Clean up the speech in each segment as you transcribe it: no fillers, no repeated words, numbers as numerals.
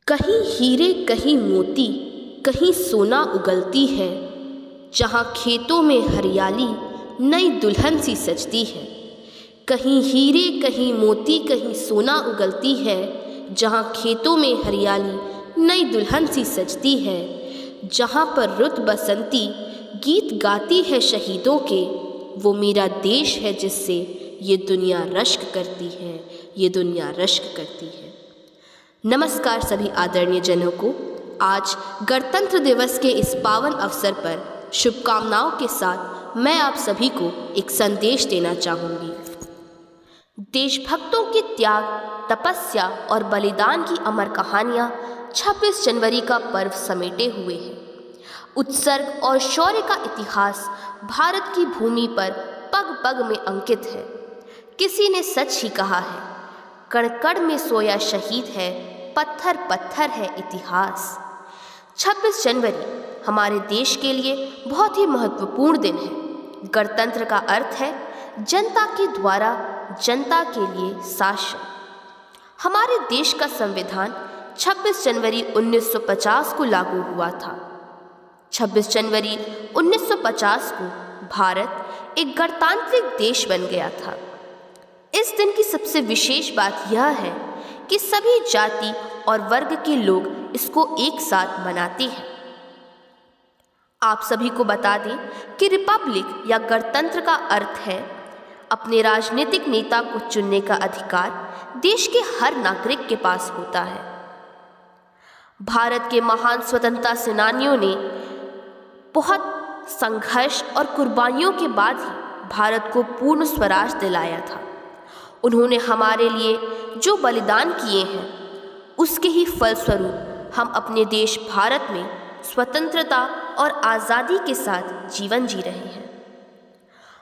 कहीं हीरे कहीं मोती कहीं सोना उगलती है। जहाँ खेतों में हरियाली नई दुल्हन सी सजती है। कहीं हीरे कहीं मोती कहीं सोना उगलती है। जहाँ खेतों में हरियाली नई दुल्हन सी सजती है। जहाँ पर रुत बसंती गीत गाती है शहीदों के। वो मेरा देश है जिससे ये दुनिया रश्क करती है, ये दुनिया रश्क करती है। नमस्कार सभी आदरणीय जनों को। आज गणतंत्र दिवस के इस पावन अवसर पर शुभकामनाओं के साथ मैं आप सभी को एक संदेश देना चाहूँगी। देशभक्तों के त्याग, तपस्या और बलिदान की अमर कहानियाँ 26 जनवरी का पर्व समेटे हुए हैं। उत्सर्ग और शौर्य का इतिहास भारत की भूमि पर पग पग में अंकित है। किसी ने सच ही कहा है, कण कण में सोया शहीद है, पत्थर पत्थर है इतिहास। 26 जनवरी हमारे देश के लिए बहुत ही महत्वपूर्ण दिन है। गणतंत्र का अर्थ है जनता के द्वारा जनता के लिए शासन। हमारे देश का संविधान 26 जनवरी 1950 को लागू हुआ था। 26 जनवरी 1950 को भारत एक गणतांत्रिक देश बन गया था। इस दिन की सबसे विशेष बात यह है कि सभी जाति और वर्ग के लोग इसको एक साथ मनाते हैं। आप सभी को बता दें कि रिपब्लिक या गणतंत्र का अर्थ है अपने राजनीतिक नेता को चुनने का अधिकार देश के हर नागरिक के पास होता है। भारत के महान स्वतंत्रता सेनानियों ने बहुत संघर्ष और कुर्बानियों के बाद ही भारत को पूर्ण स्वराज दिलाया था। उन्होंने हमारे लिए जो बलिदान किए हैं उसके ही फलस्वरूप हम अपने देश भारत में स्वतंत्रता और आज़ादी के साथ जीवन जी रहे हैं।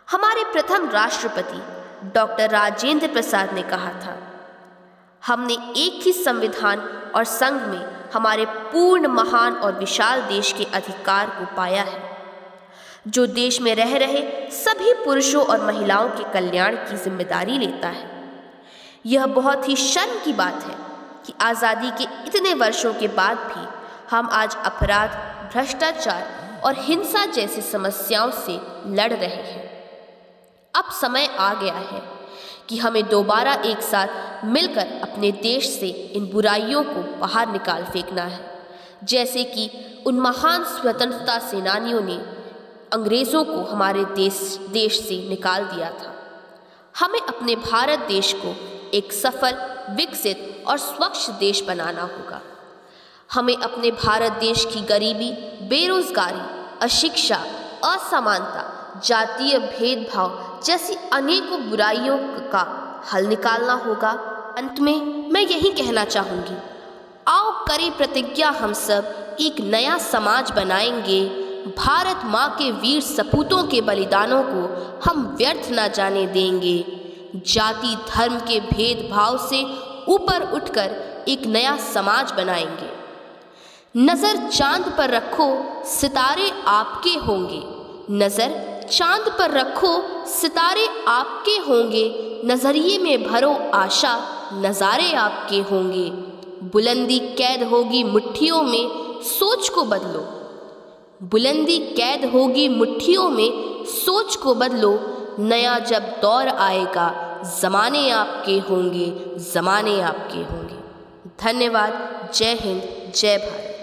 हमारे प्रथम राष्ट्रपति डॉक्टर राजेंद्र प्रसाद ने कहा था, हमने एक ही संविधान और संघ में हमारे पूर्ण महान और विशाल देश के अधिकार को पाया है, जो देश में रह रहे सभी पुरुषों और महिलाओं के कल्याण की जिम्मेदारी लेता है। यह बहुत ही शर्म की बात है कि आज़ादी के इतने वर्षों के बाद भी हम आज अपराध, भ्रष्टाचार और हिंसा जैसी समस्याओं से लड़ रहे हैं। अब समय आ गया है कि हमें दोबारा एक साथ मिलकर अपने देश से इन बुराइयों को बाहर निकाल फेंकना है, जैसे कि उन महान स्वतंत्रता सेनानियों ने अंग्रेज़ों को हमारे देश से निकाल दिया था। हमें अपने भारत देश को एक सफल, विकसित और स्वच्छ देश बनाना होगा। हमें अपने भारत देश की गरीबी, बेरोजगारी, अशिक्षा, असमानता, जातीय भेदभाव जैसी अनेकों बुराइयों का हल निकालना होगा। अंत में मैं यही कहना चाहूँगी, आओ करें प्रतिज्ञा, हम सब एक नया समाज बनाएंगे। भारत माँ के वीर सपूतों के बलिदानों को हम व्यर्थ न जाने देंगे। जाति धर्म के भेदभाव से ऊपर उठकर एक नया समाज बनाएंगे। नज़र चांद पर रखो, सितारे आपके होंगे। नज़र चांद पर रखो, सितारे आपके होंगे। नज़रिए में भरो आशा, नज़ारे आपके होंगे। बुलंदी कैद होगी मुट्ठियों में, सोच को बदलो। बुलंदी कैद होगी मुट्ठियों में, सोच को बदलो। नया जब दौर आएगा, ज़माने आपके होंगे, ज़माने आपके होंगे। धन्यवाद। जय हिंद, जय भारत।